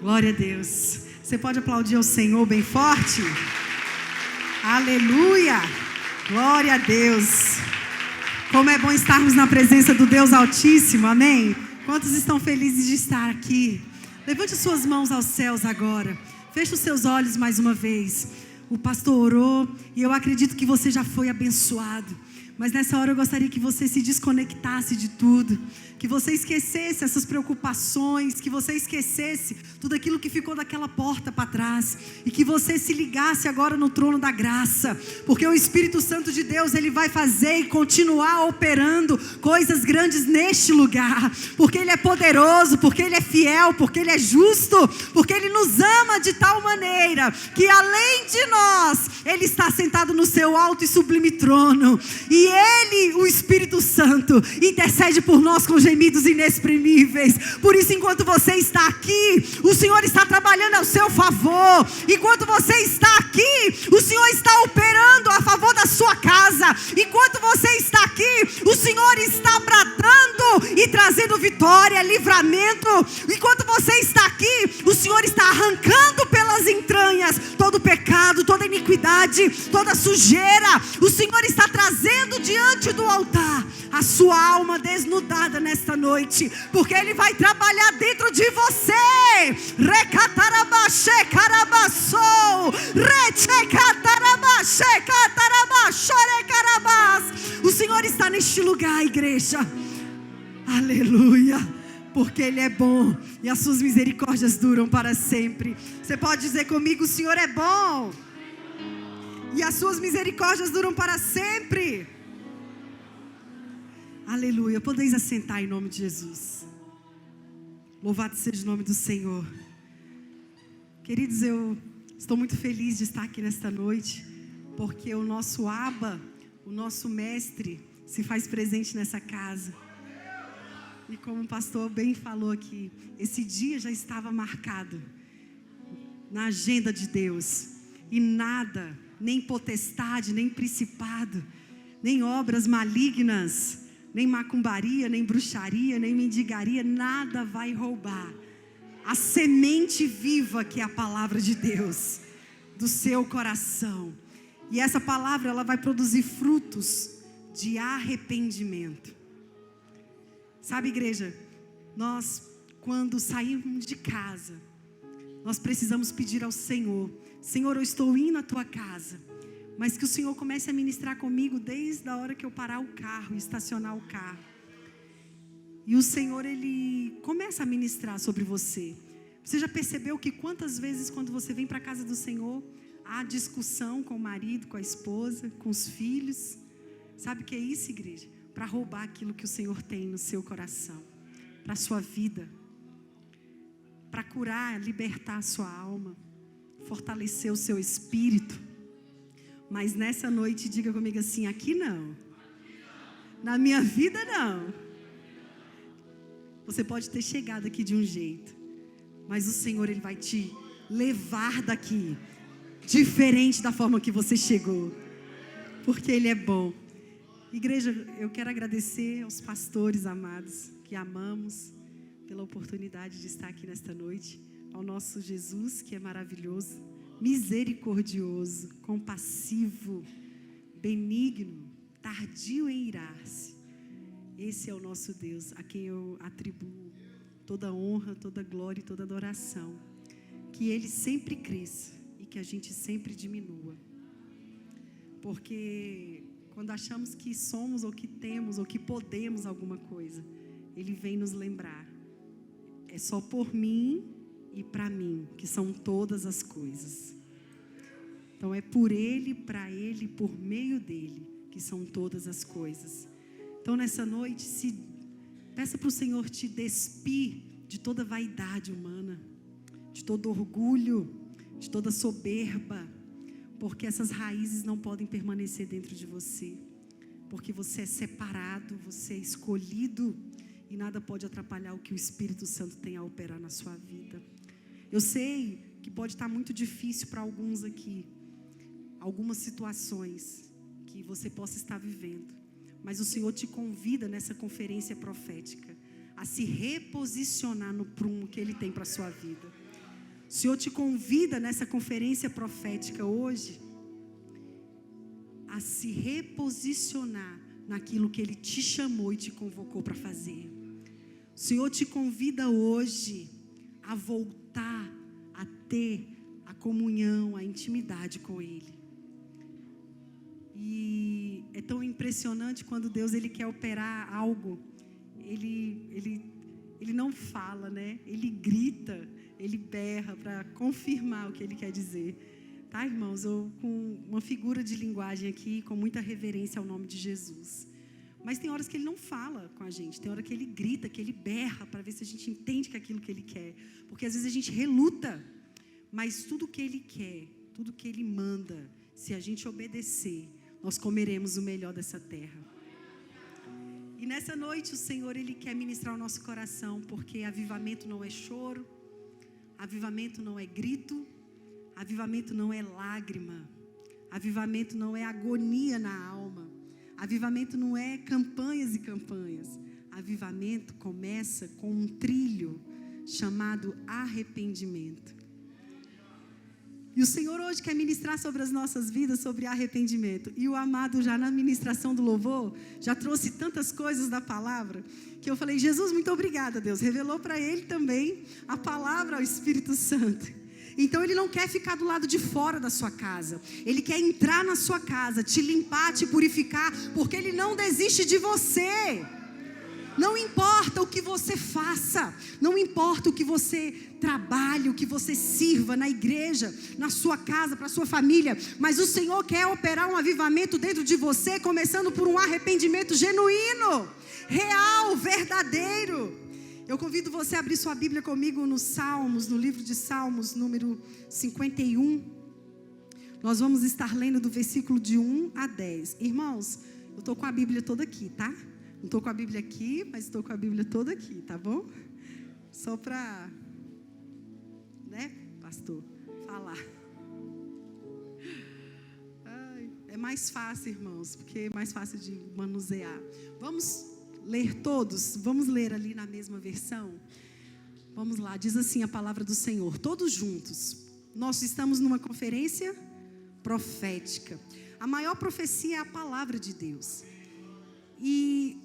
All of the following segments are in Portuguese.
Glória a Deus. Você pode aplaudir ao Senhor bem forte? Aleluia! Glória a Deus. Como é bom estarmos na presença do Deus Altíssimo, amém? Quantos estão felizes de estar aqui? Levante suas mãos aos céus agora. Feche os seus olhos mais uma vez. O pastor orou e eu acredito que você já foi abençoado. Mas nessa hora eu gostaria que você se desconectasse de tudo, que você esquecesse essas preocupações, que você esquecesse tudo aquilo que ficou daquela porta para trás e que você se ligasse agora no trono da graça, porque o Espírito Santo de Deus, ele vai fazer e continuar operando coisas grandes neste lugar, porque ele é poderoso, porque ele é fiel, porque ele é justo, porque ele nos ama de tal maneira que além de nós, ele está sentado no seu alto e sublime trono, e ele, o Espírito Santo, intercede por nós com gemidos inexprimíveis. Por isso, enquanto você está aqui, o Senhor está trabalhando ao seu favor. Enquanto você está aqui, o Senhor está operando a favor da sua casa. Enquanto você está aqui, o Senhor está bradando e trazendo vitória, livramento. Enquanto você está aqui, o Senhor está arrancando pelas entranhas todo pecado, toda iniquidade, toda sujeira. O Senhor está trazendo diante do altar a sua alma desnudada nesta noite, porque Ele vai trabalhar dentro de você. O Senhor está neste lugar, igreja. Aleluia. Porque Ele é bom e as suas misericórdias duram para sempre. Você pode dizer comigo: o Senhor é bom e as suas misericórdias duram para sempre. Aleluia. Podeis assentar em nome de Jesus. Louvado seja o nome do Senhor. Queridos, eu estou muito feliz de estar aqui nesta noite, porque o nosso Abba, o nosso mestre, se faz presente nessa casa. E como o pastor bem falou aqui, esse dia já estava marcado na agenda de Deus. E nada, nem potestade, nem principado, nem obras malignas, nem macumbaria, nem bruxaria, nem mendigaria, nada vai roubar a semente viva que é a palavra de Deus do seu coração. E essa palavra, ela vai produzir frutos de arrependimento. Sabe, igreja, nós, quando saímos de casa, nós precisamos pedir ao Senhor: Senhor, eu estou indo à tua casa, mas que o Senhor comece a ministrar comigo desde a hora que eu parar o carro, estacionar o carro. E o Senhor, Ele começa a ministrar sobre você. Você já percebeu que quantas vezes quando você vem para a casa do Senhor, há discussão com o marido, com a esposa, com os filhos? Sabe o que é isso, igreja? Para roubar aquilo que o Senhor tem no seu coração, para a sua vida, para curar, libertar a sua alma, fortalecer o seu espírito. Mas nessa noite, diga comigo assim: aqui não, na minha vida não. Você pode ter chegado aqui de um jeito, mas o Senhor, Ele vai te levar daqui diferente da forma que você chegou, porque Ele é bom. Igreja, eu quero agradecer aos pastores amados que amamos pela oportunidade de estar aqui nesta noite, ao nosso Jesus, que é maravilhoso, misericordioso, compassivo, benigno, tardio em irar-se. Esse é o nosso Deus, a quem eu atribuo toda honra, toda glória e toda adoração. Que Ele sempre cresça e que a gente sempre diminua. Porque quando achamos que somos ou que temos ou que podemos alguma coisa, Ele vem nos lembrar: é só por mim e para mim que são todas as coisas. Então é por Ele, para Ele, por meio dEle que são todas as coisas. Então nessa noite, peça para o Senhor te despir de toda vaidade humana, de todo orgulho, de toda soberba, porque essas raízes não podem permanecer dentro de você, porque você é separado, você é escolhido, e nada pode atrapalhar o que o Espírito Santo tem a operar na sua vida. Eu sei que pode estar muito difícil para alguns aqui, algumas situações que você possa estar vivendo, mas o Senhor te convida nessa conferência profética a se reposicionar no prumo que Ele tem para a sua vida. O Senhor te convida nessa conferência profética hoje a se reposicionar naquilo que Ele te chamou e te convocou para fazer. O Senhor te convida hoje a voltar a ter a comunhão, a intimidade com Ele. E é tão impressionante quando Deus Ele quer operar algo, Ele não fala, né? Ele grita, Ele berra para confirmar o que Ele quer dizer. Tá, irmãos? Eu com uma figura de linguagem aqui, com muita reverência ao nome de Jesus. Mas tem horas que Ele não fala com a gente, tem hora que Ele grita, que Ele berra, para ver se a gente entende que é aquilo que Ele quer. Porque às vezes a gente reluta, mas tudo que Ele quer, tudo que Ele manda, se a gente obedecer, nós comeremos o melhor dessa terra. E nessa noite o Senhor, Ele quer ministrar o nosso coração, porque avivamento não é choro, avivamento não é grito, avivamento não é lágrima, avivamento não é agonia na alma, avivamento não é campanhas e campanhas. Avivamento começa com um trilho chamado arrependimento. E o Senhor hoje quer ministrar sobre as nossas vidas, sobre arrependimento. E o amado já na ministração do louvor, já trouxe tantas coisas da palavra, que eu falei, Jesus, muito obrigada, Deus. Revelou para ele também a palavra ao Espírito Santo. Então Ele não quer ficar do lado de fora da sua casa. Ele quer entrar na sua casa, te limpar, te purificar, porque Ele não desiste de você. Não importa o que você faça, não importa o que você trabalhe, o que você sirva na igreja, na sua casa, para a sua família, mas o Senhor quer operar um avivamento dentro de você, começando por um arrependimento genuíno, real, verdadeiro. Eu convido você a abrir sua Bíblia comigo nos Salmos, no livro de Salmos, número 51. Nós vamos estar lendo do versículo de 1 a 10. Irmãos, eu estou com a Bíblia toda aqui, tá? Não estou com a Bíblia aqui, mas estou com a Bíblia toda aqui, tá bom? Só para, né, pastor, falar. Ai, é mais fácil, irmãos, porque é mais fácil de manusear. Vamos ler todos? Vamos ler ali na mesma versão? Vamos lá, diz assim a palavra do Senhor, todos juntos. Nós estamos numa conferência profética. A maior profecia é a palavra de Deus. E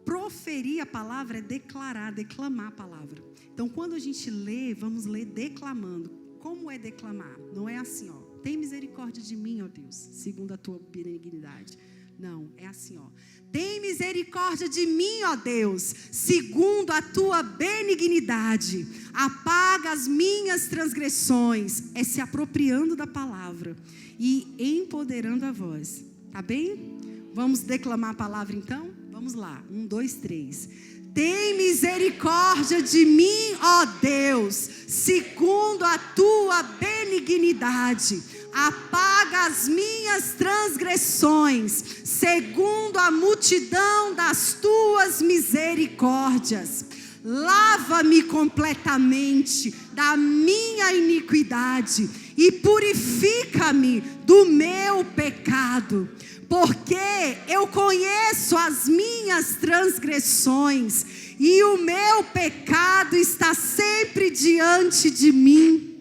proferir a palavra é declarar, declamar a palavra. Então, quando a gente lê, vamos ler declamando. Como é declamar? Não é assim, ó. Tem misericórdia de mim, ó Deus, segundo a tua benignidade. Não, é assim, ó. Tem misericórdia de mim, ó Deus, segundo a tua benignidade. Apaga as minhas transgressões. É se apropriando da palavra e empoderando a voz. Tá bem? Vamos declamar a palavra então? Vamos lá. 1, 2, 3. Tem misericórdia de mim, ó Deus, segundo a tua benignidade. Apaga as minhas transgressões, segundo a multidão das tuas misericórdias. Lava-me completamente da minha iniquidade e purifica-me do meu pecado. Porque eu conheço as minhas transgressões e o meu pecado está sempre diante de mim.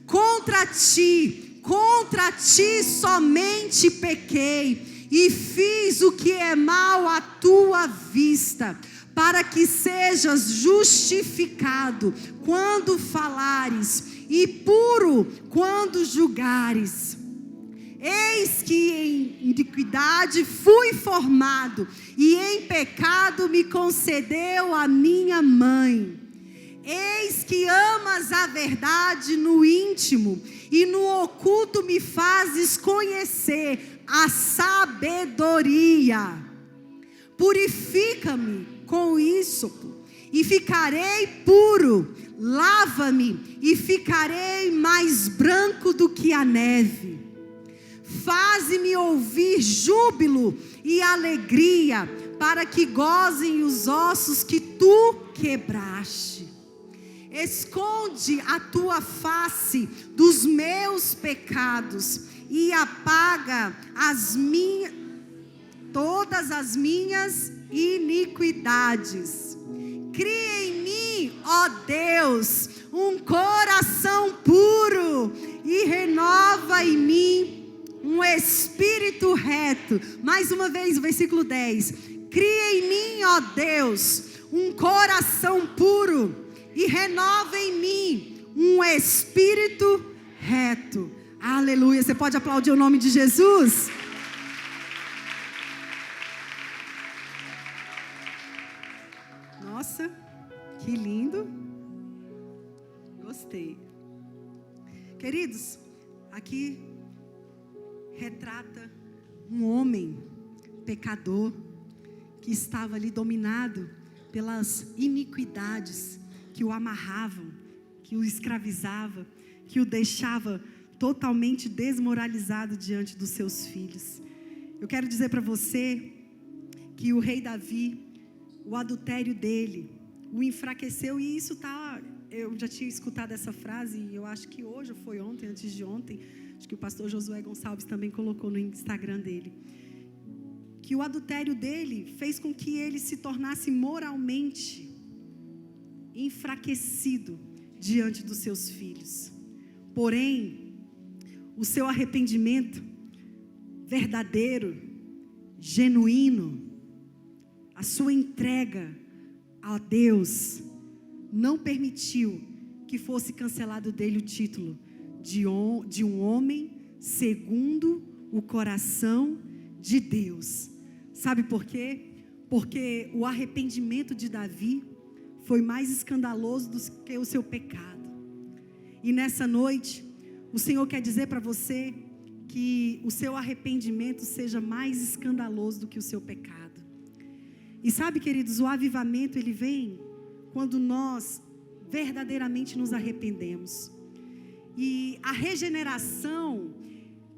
Contra ti somente pequei e fiz o que é mal à tua vista, para que sejas justificado quando falares e puro quando julgares. Eis que em iniquidade fui formado, e em pecado me concedeu a minha mãe. Eis que amas a verdade no íntimo, e no oculto me fazes conhecer a sabedoria. Purifica-me com ísopo, e ficarei puro. Lava-me, e ficarei mais branco do que a neve. Faze-me ouvir júbilo e alegria, para que gozem os ossos que tu quebraste. Esconde a tua face dos meus pecados e apaga todas as minhas iniquidades. Cria em mim, ó Deus, um coração puro e renova em mim um espírito reto. Mais uma vez, o versículo 10. Cria em mim, ó Deus, um coração puro e renova em mim um espírito reto. Aleluia. Você pode aplaudir o nome de Jesus? Nossa, que lindo. Gostei. Queridos, aqui retrata um homem pecador que estava ali dominado pelas iniquidades que o amarravam, que o escravizavam, que o deixava totalmente desmoralizado diante dos seus filhos. Eu quero dizer para você que o rei Davi, o adultério dele, o enfraqueceu, e isso eu já tinha escutado essa frase, e eu acho que hoje, ou foi ontem, antes de ontem, acho que o pastor Josué Gonçalves também colocou no Instagram dele, que o adultério dele fez com que ele se tornasse moralmente enfraquecido diante dos seus filhos. Porém, o seu arrependimento verdadeiro, genuíno, a sua entrega a Deus, não permitiu que fosse cancelado dele o título de um homem segundo o coração de Deus. Sabe por quê? Porque o arrependimento de Davi foi mais escandaloso do que o seu pecado. E nessa noite, o Senhor quer dizer para você que o seu arrependimento seja mais escandaloso do que o seu pecado. E sabe, queridos, o avivamento ele vem quando nós verdadeiramente nos arrependemos. E a regeneração,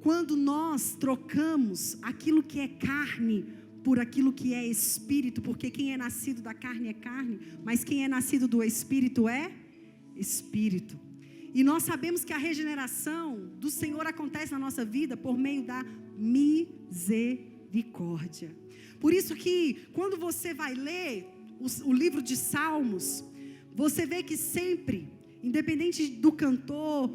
quando nós trocamos aquilo que é carne por aquilo que é espírito, porque quem é nascido da carne é carne, mas quem é nascido do espírito é espírito. E nós sabemos que a regeneração do Senhor acontece na nossa vida por meio da misericórdia. Por isso que quando você vai ler o livro de Salmos, você vê que sempre, independente do cantor,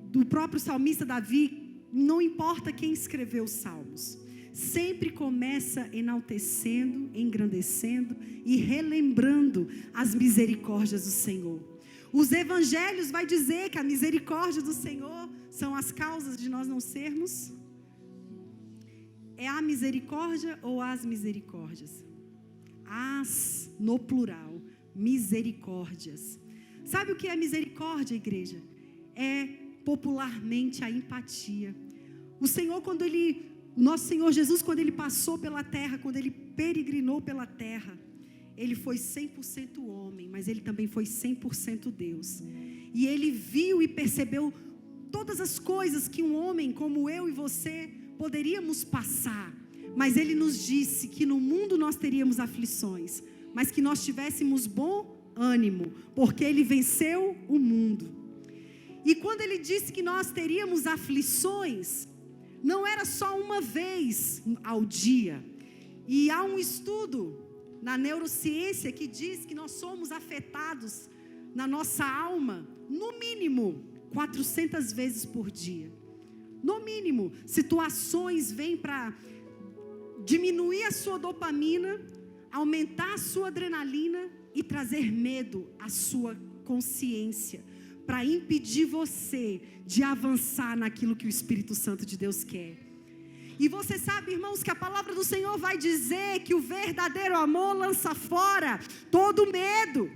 do próprio salmista Davi, não importa quem escreveu os salmos, sempre começa enaltecendo, engrandecendo e relembrando as misericórdias do Senhor. Os evangelhos vai dizer que a misericórdia do Senhor são as causas de nós não sermos. É a misericórdia ou as misericórdias? As, no plural, misericórdias. Sabe o que é misericórdia, igreja? É popularmente a empatia. Nosso Senhor Jesus, quando Ele passou pela terra, quando Ele peregrinou pela terra, Ele foi 100% homem, mas Ele também foi 100% Deus. E Ele viu e percebeu todas as coisas que um homem como eu e você poderíamos passar. Mas Ele nos disse que no mundo nós teríamos aflições, mas que nós tivéssemos bom ânimo, porque Ele venceu o mundo. E quando Ele disse que nós teríamos aflições, não era só uma vez ao dia. E há um estudo na neurociência que diz que nós somos afetados na nossa alma, no mínimo, 400 vezes por dia. No mínimo, situações vêm para diminuir a sua dopamina, aumentar a sua adrenalina e trazer medo à sua consciência, para impedir você de avançar naquilo que o Espírito Santo de Deus quer. E você sabe, irmãos, que a palavra do Senhor vai dizer que o verdadeiro amor lança fora todo medo.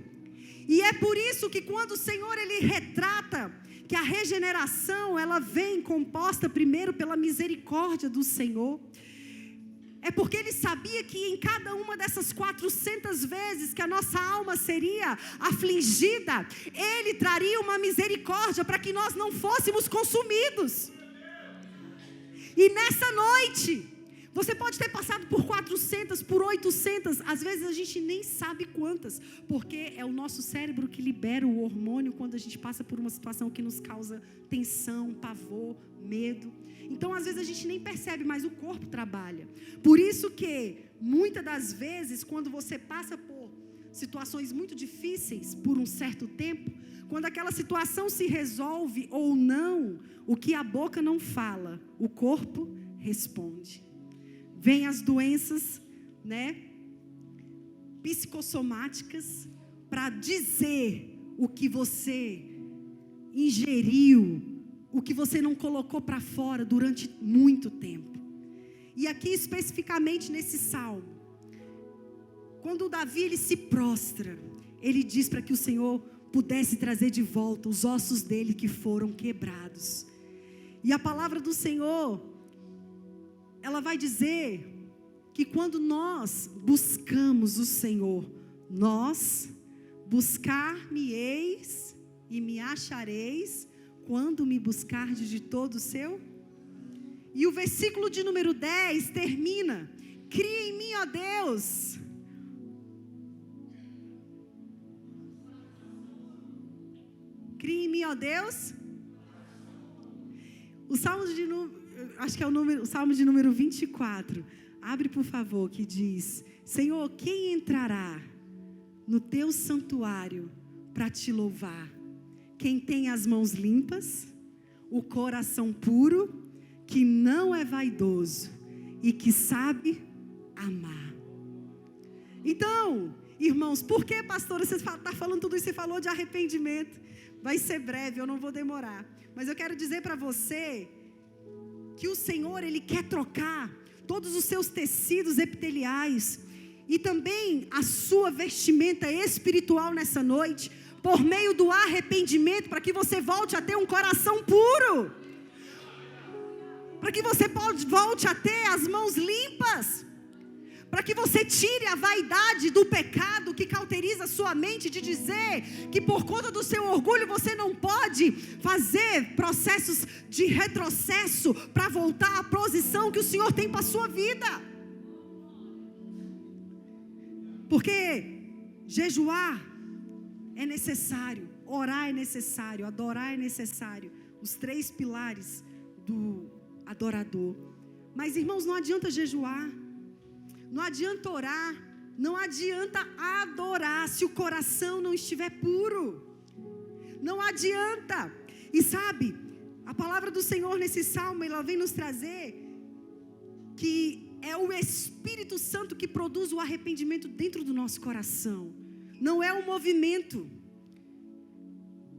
E é por isso que quando o Senhor ele retrata que a regeneração ela vem composta primeiro pela misericórdia do Senhor, é porque Ele sabia que em cada uma dessas 400 vezes que a nossa alma seria afligida, Ele traria uma misericórdia para que nós não fôssemos consumidos. E nessa noite, você pode ter passado por 400, por 800, às vezes a gente nem sabe quantas, porque é o nosso cérebro que libera o hormônio quando a gente passa por uma situação que nos causa tensão, pavor, medo. Então, às vezes a gente nem percebe, mas o corpo trabalha. Por isso que, muitas das vezes, quando você passa por situações muito difíceis por um certo tempo, quando aquela situação se resolve ou não, o que a boca não fala, o corpo responde. Vêm as doenças, psicossomáticas, para dizer o que você ingeriu, o que você não colocou para fora durante muito tempo. E aqui especificamente nesse salmo, quando Davi ele se prostra, ele diz para que o Senhor pudesse trazer de volta os ossos dele que foram quebrados. E a palavra do Senhor, ela vai dizer que quando nós buscamos o Senhor, nós buscar-me-eis e me achareis quando me buscardes de todo o seu. E o versículo de número 10 termina: cria em mim, ó Deus, cria em mim, ó Deus. O Salmo de acho que é o Salmo de número 24. Abre, por favor, que diz: Senhor, quem entrará no teu santuário para te louvar? Quem tem as mãos limpas, o coração puro, que não é vaidoso e que sabe amar. Então, irmãos, por que, pastora, você está falando tudo isso? Você falou de arrependimento. Vai ser breve, eu não vou demorar. Mas eu quero dizer para você que o Senhor, Ele quer trocar todos os seus tecidos epiteliais e também a sua vestimenta espiritual nessa noite, por meio do arrependimento, para que você volte a ter um coração puro, para que você volte a ter as mãos limpas, para que você tire a vaidade do pecado que cauteriza a sua mente, de dizer que por conta do seu orgulho você não pode fazer processos de retrocesso para voltar à posição que o Senhor tem para a sua vida. Porque jejuar é necessário, orar é necessário, adorar é necessário, os 3 pilares do adorador. Mas, irmãos, não adianta jejuar, não adianta orar, não adianta adorar se o coração não estiver puro. Não adianta. E sabe, a palavra do Senhor nesse salmo, ela vem nos trazer que é o Espírito Santo que produz o arrependimento dentro do nosso coração. Não é um movimento,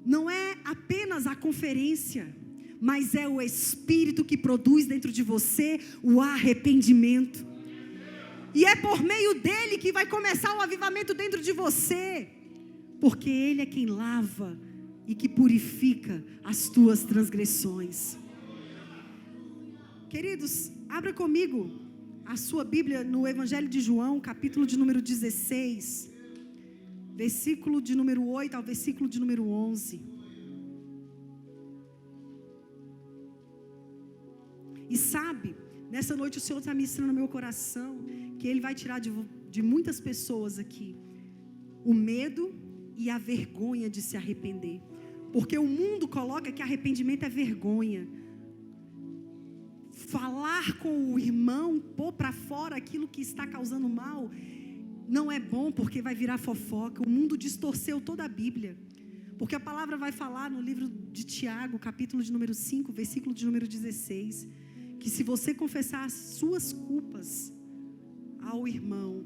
não é apenas a conferência, mas é o Espírito que produz dentro de você o arrependimento. E é por meio dele que vai começar o avivamento dentro de você, porque ele é quem lava e que purifica as tuas transgressões. Queridos, abra comigo a sua Bíblia no Evangelho de João, capítulo de número 16, versículo de número 8 ao versículo de número 11. E sabe, nessa noite o Senhor está ministrando no meu coração que Ele vai tirar de muitas pessoas aqui o medo e a vergonha de se arrepender. Porque o mundo coloca que arrependimento é vergonha. Falar com o irmão, pôr para fora aquilo que está causando mal, não é bom, porque vai virar fofoca. O mundo distorceu toda a Bíblia. Porque a palavra vai falar no livro de Tiago, capítulo de número 5, versículo de número 16, que se você confessar as suas culpas ao irmão,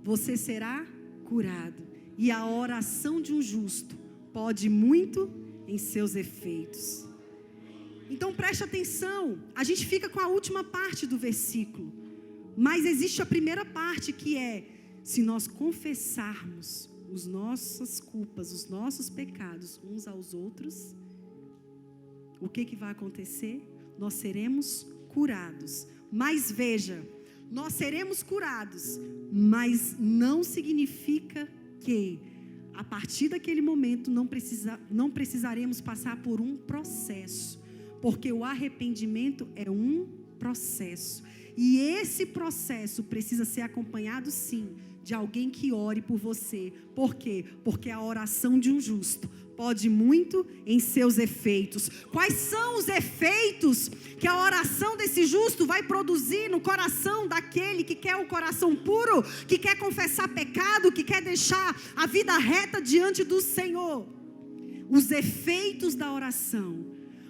você será curado. E a oração de um justo pode muito em seus efeitos. Então preste atenção, a gente fica com a última parte do versículo, mas existe a primeira parte, que é: se nós confessarmos as nossas culpas, os nossos pecados uns aos outros, o que vai acontecer? Nós seremos curados. Mas veja, nós seremos curados, mas não significa que a partir daquele momento não precisaremos passar por um processo, porque o arrependimento é um processo, e esse processo precisa ser acompanhado, sim, de alguém que ore por você. Por quê? Porque a oração de um justo pode muito em seus efeitos. Quais são os efeitos que a oração desse justo vai produzir no coração daquele que quer o coração puro, que quer confessar pecado, que quer deixar a vida reta diante do Senhor? Os efeitos da oração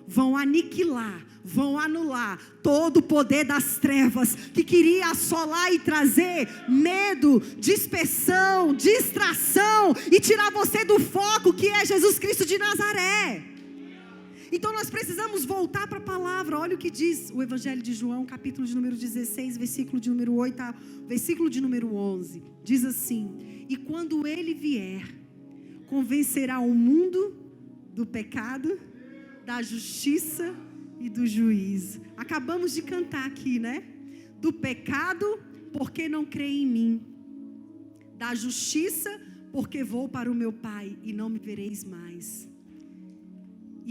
vão aniquilar, vão anular todo o poder das trevas que queria assolar e trazer medo, dispersão, distração e tirar você do foco que é Jesus Cristo de Nazaré. Então nós precisamos voltar para a palavra. Olha o que diz o Evangelho de João, capítulo de número 16, versículo de número 8, versículo de número 11. Diz assim: e quando ele vier, convencerá o mundo do pecado, da justiça e do juízo. Acabamos de cantar aqui, né? Do pecado, porque não crê em mim. Da justiça, porque vou para o meu Pai e não me vereis mais.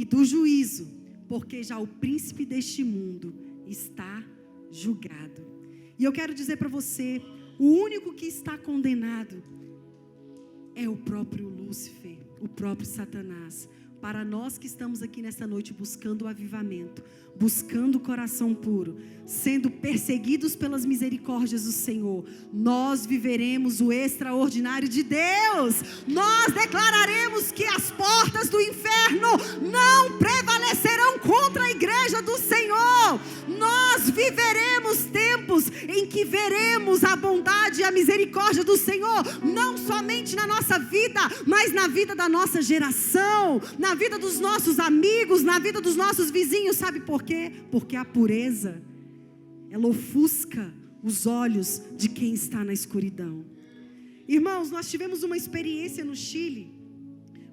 E do juízo, porque já o príncipe deste mundo está julgado. E eu quero dizer para você, o único que está condenado é o próprio Lúcifer, o próprio Satanás. Para nós que estamos aqui nessa noite buscando o avivamento, buscando o coração puro, sendo perseguidos pelas misericórdias do Senhor, nós viveremos o extraordinário de Deus. Nós declararemos que as portas do inferno não prevalecerão contra a igreja do Senhor. Nós viveremos tempos em que veremos a bondade e a misericórdia do Senhor, não somente na nossa vida, mas na vida da nossa geração, na vida dos nossos amigos, na vida dos nossos vizinhos. Sabe por quê? Porque a pureza, ela ofusca os olhos de quem está na escuridão. Irmãos, nós tivemos uma experiência no Chile,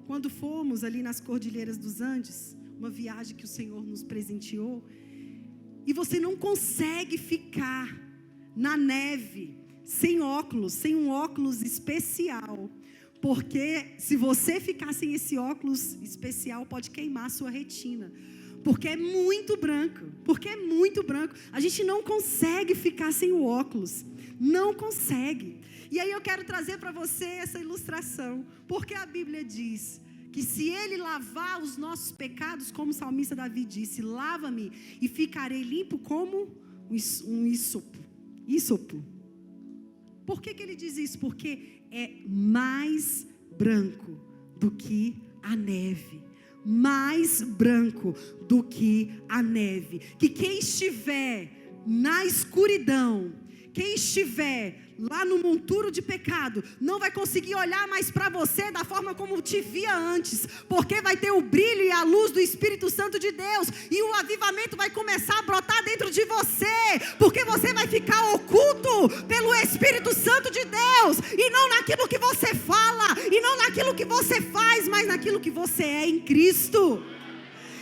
quando fomos ali nas Cordilheiras dos Andes, uma viagem que o Senhor nos presenteou, e você não consegue ficar na neve sem óculos, sem um óculos especial, porque se você ficar sem esse óculos especial, pode queimar a sua retina, porque é muito branco, a gente não consegue ficar sem o óculos, não consegue. E aí eu quero trazer para você essa ilustração, porque a Bíblia diz que se Ele lavar os nossos pecados, como o salmista Davi disse, lava-me e ficarei limpo como um ísopo. Por que Ele diz isso? Porque é mais branco do que a neve. Mais branco do que a neve. Que quem estiver na escuridão, quem estiver lá no monturo de pecado, não vai conseguir olhar mais para você da forma como te via antes, porque vai ter o brilho e a luz do Espírito Santo de Deus, e o avivamento vai começar a brotar dentro de você, porque você vai ficar oculto pelo Espírito Santo de Deus, e não naquilo que você fala, e não naquilo que você faz, mas naquilo que você é em Cristo.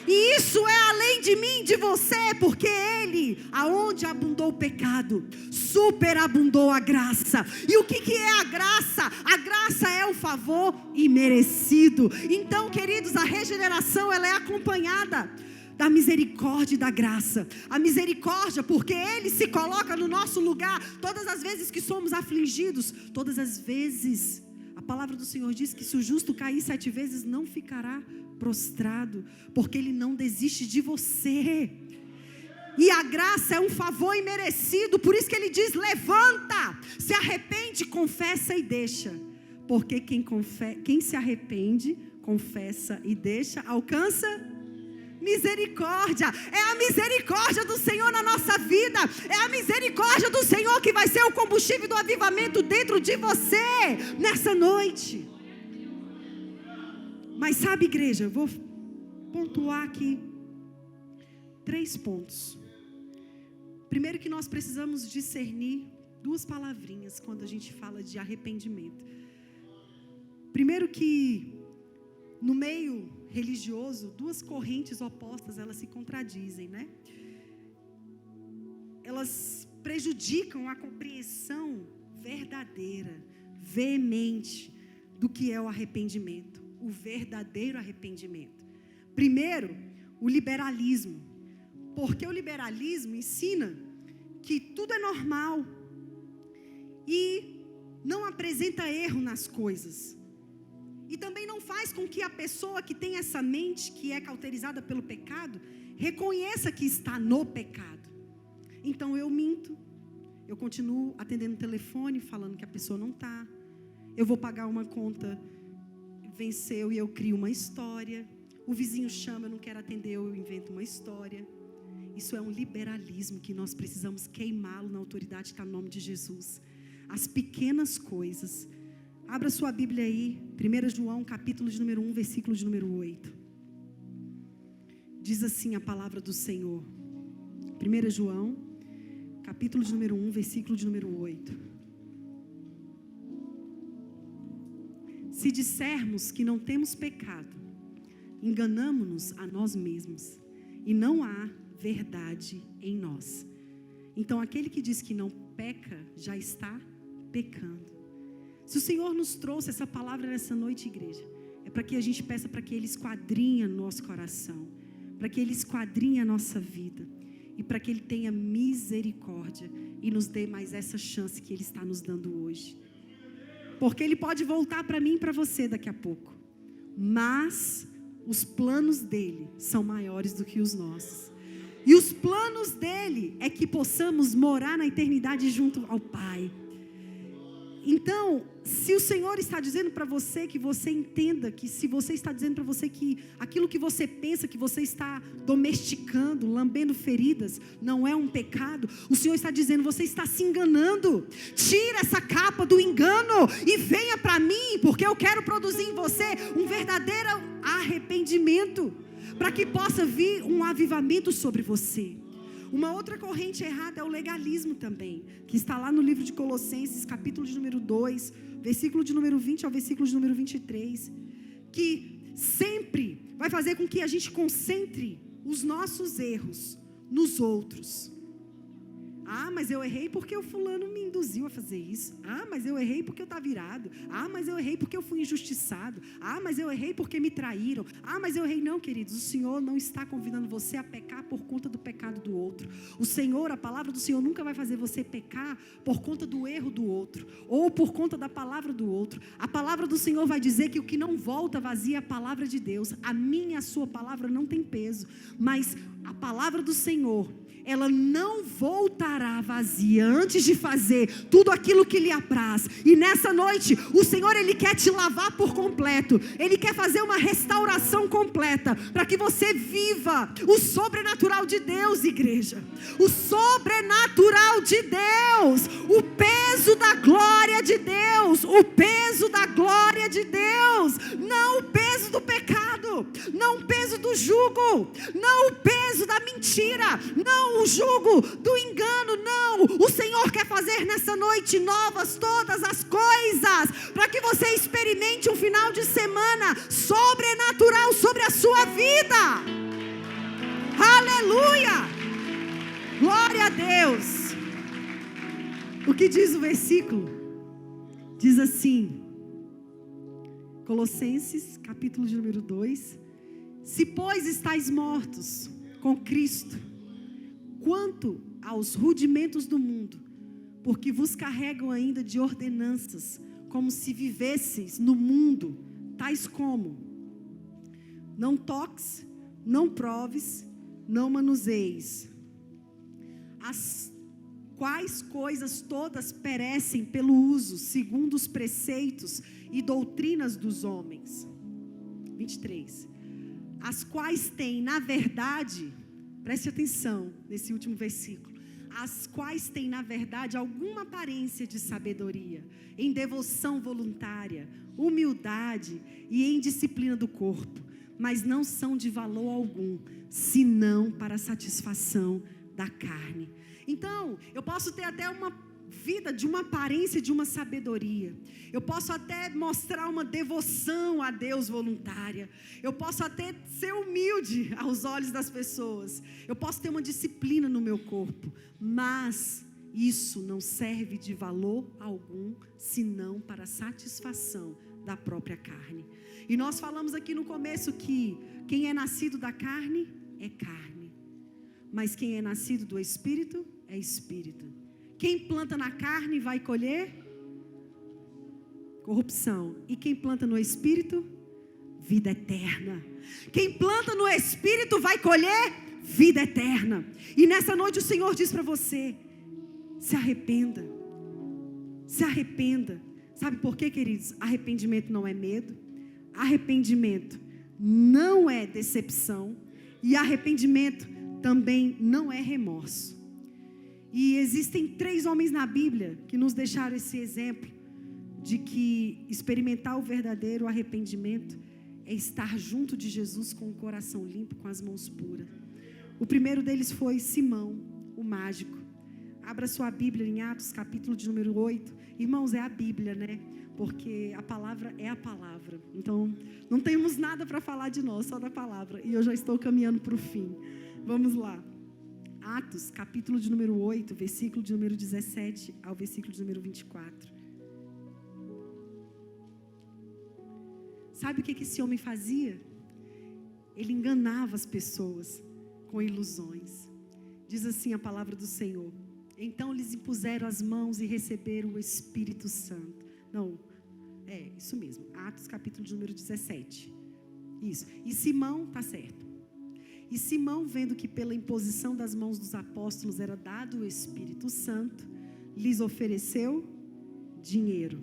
E isso é além de mim, de você, porque Ele, aonde abundou o pecado, superabundou a graça. E o que é a graça? A graça é o favor imerecido. Então, queridos, a regeneração, ela é acompanhada da misericórdia e da graça. A misericórdia, porque Ele se coloca no nosso lugar, todas as vezes que somos afligidos, todas as vezes. A palavra do Senhor diz que se o justo cair 7 vezes, não ficará prostrado, porque Ele não desiste de você. E a graça é um favor imerecido, por isso que Ele diz: levanta, se arrepende, confessa e deixa, porque quem se arrepende, confessa e deixa, alcança misericórdia. É a misericórdia do Senhor na nossa vida, é a misericórdia do Senhor que vai ser o combustível do avivamento dentro de você nessa noite. Mas sabe, igreja, eu vou pontuar aqui 3 pontos. Primeiro, que nós precisamos discernir 2 palavrinhas quando a gente fala de arrependimento. Primeiro, que no meio religioso, 2 correntes opostas, elas se contradizem, né? Elas prejudicam a compreensão verdadeira, veemente, do que é o arrependimento. O verdadeiro arrependimento. Primeiro, o liberalismo, porque o liberalismo ensina que tudo é normal e não apresenta erro nas coisas. E também não faz com que a pessoa que tem essa mente, que é cauterizada pelo pecado, reconheça que está no pecado. Então eu minto, eu continuo atendendo o telefone, falando que a pessoa não está. Eu vou pagar uma conta, venceu e eu crio uma história. O vizinho chama, eu não quero atender, eu invento uma história. Isso é um liberalismo que nós precisamos queimá-lo na autoridade que está no nome de Jesus. As pequenas coisas. Abra sua Bíblia aí, 1 João, capítulo de número 1, versículo de número 8. Diz assim a palavra do Senhor. 1 João, capítulo de número 1, versículo de número 8. Se dissermos que não temos pecado, enganamo-nos a nós mesmos, e não há verdade em nós. Então aquele que diz que não peca, já está pecando. Se o Senhor nos trouxe essa palavra nessa noite, igreja, é para que a gente peça para que Ele esquadrinhe nosso coração, para que Ele esquadrinhe a nossa vida, e para que Ele tenha misericórdia e nos dê mais essa chance que Ele está nos dando hoje. Porque Ele pode voltar para mim e para você daqui a pouco, mas os planos dEle são maiores do que os nossos. E os planos dEle é que possamos morar na eternidade junto ao Pai. Então, se o Senhor está dizendo para você, que você entenda que se você está dizendo para você que aquilo que você pensa, que você está domesticando, lambendo feridas, não é um pecado, o Senhor está dizendo, você está se enganando. Tira essa capa do engano e venha para mim, porque eu quero produzir em você um verdadeiro arrependimento, para que possa vir um avivamento sobre você. Uma outra corrente errada é o legalismo também, que está lá no livro de Colossenses, capítulo de número 2, versículo de número 20 ao versículo de número 23, que sempre vai fazer com que a gente concentre os nossos erros nos outros. Ah, mas eu errei porque o fulano me induziu a fazer isso. Ah, mas eu errei porque eu estava virado. Ah, mas eu errei porque eu fui injustiçado. Ah, mas eu errei porque me traíram. Ah, mas eu errei. Não, queridos, o Senhor não está convidando você a pecar por conta do pecado do outro. O Senhor, a palavra do Senhor nunca vai fazer você pecar por conta do erro do outro, ou por conta da palavra do outro. A palavra do Senhor vai dizer que o que não volta vazia é a palavra de Deus. A minha e a sua palavra não tem peso, mas a palavra do Senhor, ela não voltará vazia antes de fazer tudo aquilo que lhe apraz. E nessa noite, o Senhor, Ele quer te lavar por completo. Ele quer fazer uma restauração completa, para que você viva o sobrenatural de Deus, igreja. O sobrenatural de Deus. O peso da glória de Deus. O peso da glória de Deus. Não o peso do pecado. Não o peso do jugo. Não o peso da mentira. Não o jugo do engano, não. O Senhor quer fazer nessa noite novas todas as coisas, para que você experimente um final de semana sobrenatural sobre a sua vida. Aleluia! Glória a Deus! O que diz o versículo? Diz assim, Colossenses, capítulo de número 2: se pois estáis mortos com Cristo, quanto aos rudimentos do mundo, porque vos carregam ainda de ordenanças, como se vivesseis no mundo, tais como: não toques, não proves, não manuseis, as quais coisas todas perecem pelo uso, segundo os preceitos e doutrinas dos homens. 23. As quais têm, na verdade, preste atenção nesse último versículo, as quais têm, na verdade, alguma aparência de sabedoria, em devoção voluntária, humildade e em disciplina do corpo, mas não são de valor algum, senão para a satisfação da carne. Então, eu posso ter até uma vida de uma aparência de uma sabedoria, eu posso até mostrar uma devoção a Deus voluntária, eu posso até ser humilde aos olhos das pessoas, eu posso ter uma disciplina no meu corpo, mas isso não serve de valor algum, senão para a satisfação da própria carne. E nós falamos aqui no começo que quem é nascido da carne é carne, mas quem é nascido do Espírito é Espírito. Quem planta na carne vai colher corrupção. E quem planta no Espírito, vida eterna. Quem planta no Espírito vai colher vida eterna. E nessa noite o Senhor diz para você: se arrependa. Se arrependa. Sabe por quê, queridos? Arrependimento não é medo. Arrependimento não é decepção. E arrependimento também não é remorso. E existem 3 homens na Bíblia que nos deixaram esse exemplo de que experimentar o verdadeiro arrependimento é estar junto de Jesus com o coração limpo, com as mãos puras. O primeiro deles foi Simão, o mágico. Abra sua Bíblia em Atos, capítulo de número 8. Irmãos, é a Bíblia, né? Porque a palavra é a palavra. Então, não temos nada para falar de nós, só da palavra. E eu já estou caminhando para o fim. Vamos lá. Atos, capítulo de número 8, versículo de número 17 ao versículo de número 24. Sabe o que esse homem fazia? Ele enganava as pessoas com ilusões. Diz assim a palavra do Senhor: então lhes impuseram as mãos e receberam o Espírito Santo. Não, isso mesmo, Atos capítulo de número 17. Isso, e Simão, tá certo. E Simão, vendo que pela imposição das mãos dos apóstolos era dado o Espírito Santo, lhes ofereceu dinheiro.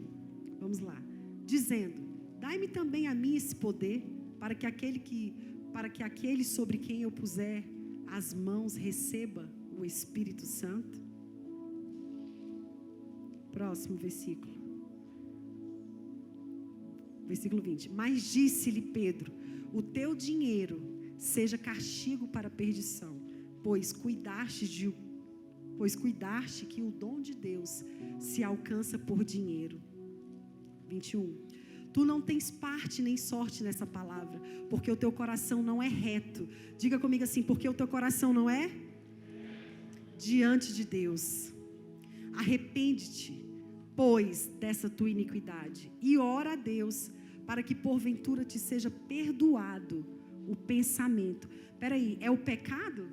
Vamos lá, dizendo: dai-me também a mim esse poder, para que aquele sobre quem eu puser as mãos receba o Espírito Santo. Próximo versículo. Versículo 20. Mas disse-lhe Pedro: o teu dinheiro seja castigo para a perdição, pois cuidaste que o dom de Deus se alcança por dinheiro. 21. Tu não tens parte nem sorte nessa palavra, porque o teu coração não é reto. Diga comigo assim: porque o teu coração não é diante de Deus. Arrepende-te, pois, dessa tua iniquidade, e ora a Deus, para que porventura te seja perdoado o pensamento. Espera aí, é o pecado?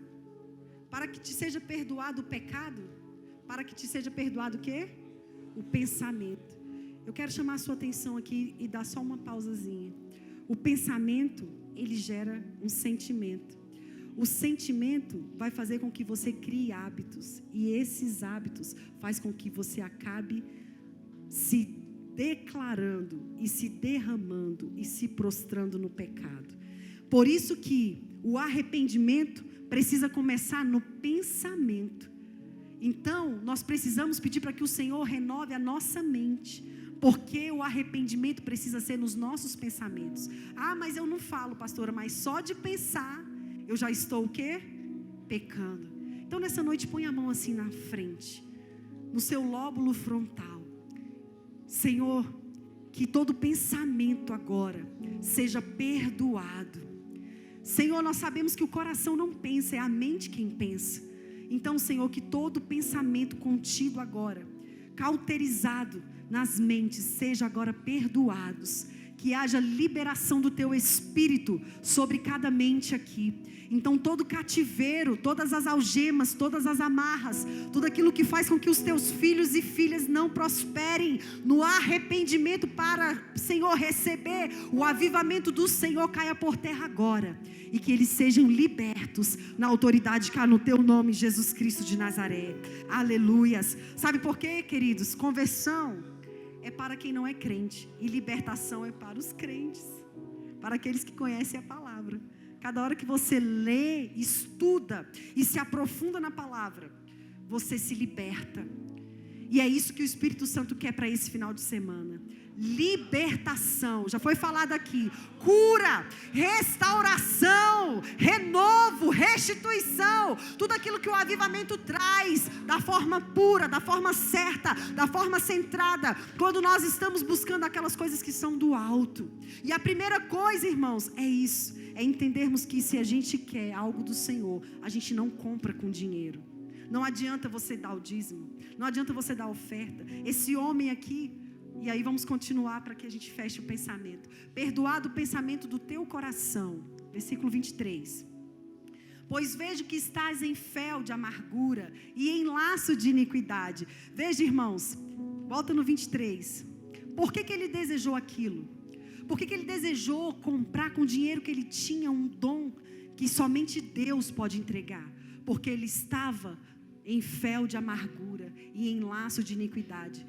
Para que te seja perdoado o pecado? Para que te seja perdoado o quê? O pensamento. Eu quero chamar a sua atenção aqui e dar só uma pausazinha. O pensamento, ele gera um sentimento. O sentimento vai fazer com que você crie hábitos. E esses hábitos faz com que você acabe se declarando e se derramando e se prostrando no pecado. Por isso que o arrependimento precisa começar no pensamento. Então, nós precisamos pedir para que o Senhor renove a nossa mente. Porque o arrependimento precisa ser nos nossos pensamentos. Ah, mas eu não falo, pastora, mas só de pensar eu já estou o quê? Pecando. Então nessa noite põe a mão assim na frente, no seu lóbulo frontal. Senhor, que todo pensamento agora seja perdoado. Senhor, nós sabemos que o coração não pensa, é a mente quem pensa. Então, Senhor, que todo pensamento contido agora, cauterizado nas mentes, seja agora perdoados. Que haja liberação do teu Espírito sobre cada mente aqui. Então todo cativeiro, todas as algemas, todas as amarras, tudo aquilo que faz com que os teus filhos e filhas não prosperem no arrependimento para, Senhor, receber o avivamento do Senhor, caia por terra agora. E que eles sejam libertos na autoridade que há no teu nome, Jesus Cristo de Nazaré. Aleluias. Sabe por quê, queridos? Conversão é para quem não é crente, e libertação é para os crentes, para aqueles que conhecem a palavra. Cada hora que você lê, estuda e se aprofunda na palavra, você se liberta. E é isso que o Espírito Santo quer para esse final de semana. Libertação, já foi falado aqui. Cura, restauração, renovo, restituição. Tudo aquilo que o avivamento traz, da forma pura, da forma certa, da forma centrada. Quando nós estamos buscando aquelas coisas que são do alto. E a primeira coisa, irmãos, é isso. É entendermos que se a gente quer algo do Senhor, a gente não compra com dinheiro. Não adianta você dar o dízimo. Não adianta você dar a oferta. Esse homem aqui... E aí vamos continuar para que a gente feche o pensamento. Perdoado o pensamento do teu coração. Versículo 23. Pois vejo que estás em fel de amargura e em laço de iniquidade. Veja, irmãos, volta no 23. Por que ele desejou aquilo? Por que ele desejou comprar com o dinheiro que ele tinha um dom que somente Deus pode entregar? Porque ele estava em fel de amargura e em laço de iniquidade.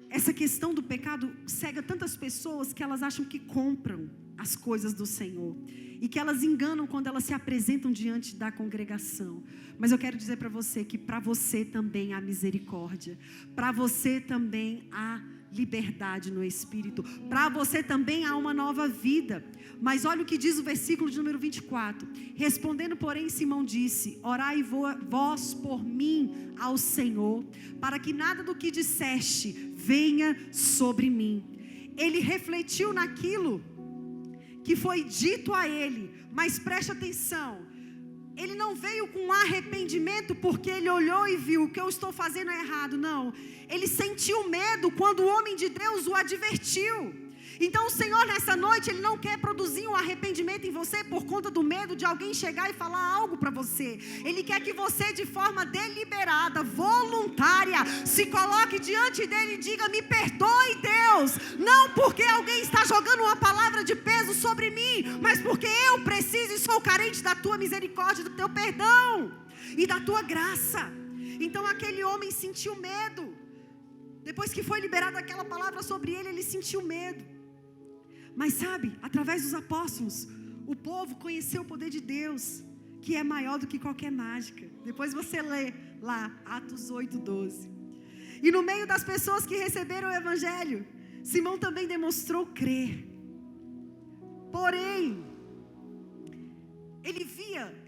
Essa questão do pecado cega tantas pessoas que elas acham que compram as coisas do Senhor e que elas enganam quando elas se apresentam diante da congregação. Mas eu quero dizer para você que para você também há misericórdia, para você também há liberdade no Espírito, para você também há uma nova vida. Mas olha o que diz o versículo de número 24: respondendo, porém, Simão disse: orai vós por mim ao Senhor, para que nada do que disseste venha sobre mim. Ele refletiu naquilo que foi dito a ele, mas preste atenção, ele não veio com arrependimento porque ele olhou e viu: o que eu estou fazendo é errado. Não, ele sentiu medo quando o homem de Deus o advertiu. Então o Senhor nessa noite, Ele não quer produzir um arrependimento em você por conta do medo de alguém chegar e falar algo para você. Ele quer que você, de forma deliberada, voluntária, se coloque diante dEle e diga: me perdoe, Deus, não porque alguém está jogando uma palavra de peso sobre mim, mas porque eu preciso e sou carente da Tua misericórdia, do Teu perdão e da Tua graça. Então aquele homem sentiu medo. Depois que foi liberada aquela palavra sobre ele, ele sentiu medo. Mas sabe, através dos apóstolos, o povo conheceu o poder de Deus, que é maior do que qualquer mágica. Depois você lê lá, Atos 8:12. E no meio das pessoas que receberam o Evangelho, Simão também demonstrou crer. Porém,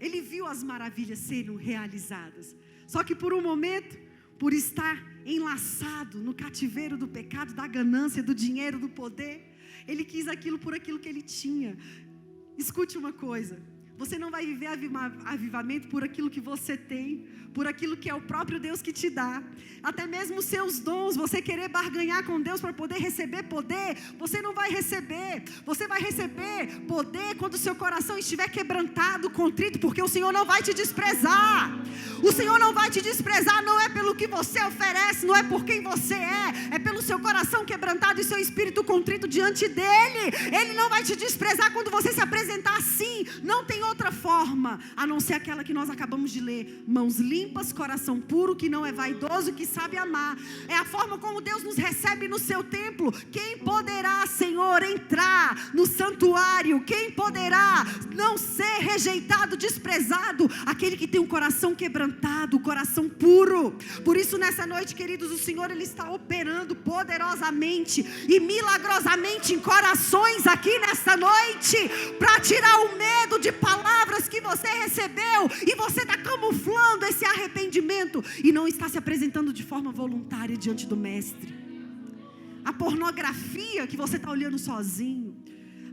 ele viu as maravilhas serem realizadas. Só que por um momento, por estar enlaçado no cativeiro do pecado, da ganância, do dinheiro, do poder, ele quis aquilo por aquilo que ele tinha. Escute uma coisa: você não vai viver avivamento por aquilo que você tem, por aquilo que é o próprio Deus que te dá. Até mesmo os seus dons, você querer barganhar com Deus para poder receber poder, você não vai receber. Você vai receber poder quando o seu coração estiver quebrantado, contrito, porque o Senhor não vai te desprezar. O Senhor não vai te desprezar, não é pelo que você oferece, não é por quem você é pelo seu coração quebrantado e seu espírito contrito diante dEle. Ele não vai te desprezar quando você se apresentar assim. Não tem outra forma, a não ser aquela que nós acabamos de ler: mãos limpas, coração puro, que não é vaidoso, que sabe amar. É a forma como Deus nos recebe no seu templo. Quem poderá, Senhor, entrar no santuário? Quem poderá não ser rejeitado, desprezado? Aquele que tem um coração quebrantado, o coração puro. Por isso nessa noite, queridos, o Senhor, Ele está operando poderosamente e milagrosamente em corações aqui nesta noite, para tirar o medo de palavras que você recebeu e você está camuflando esse arrependimento e não está se apresentando de forma voluntária diante do Mestre. A pornografia que você está olhando sozinho,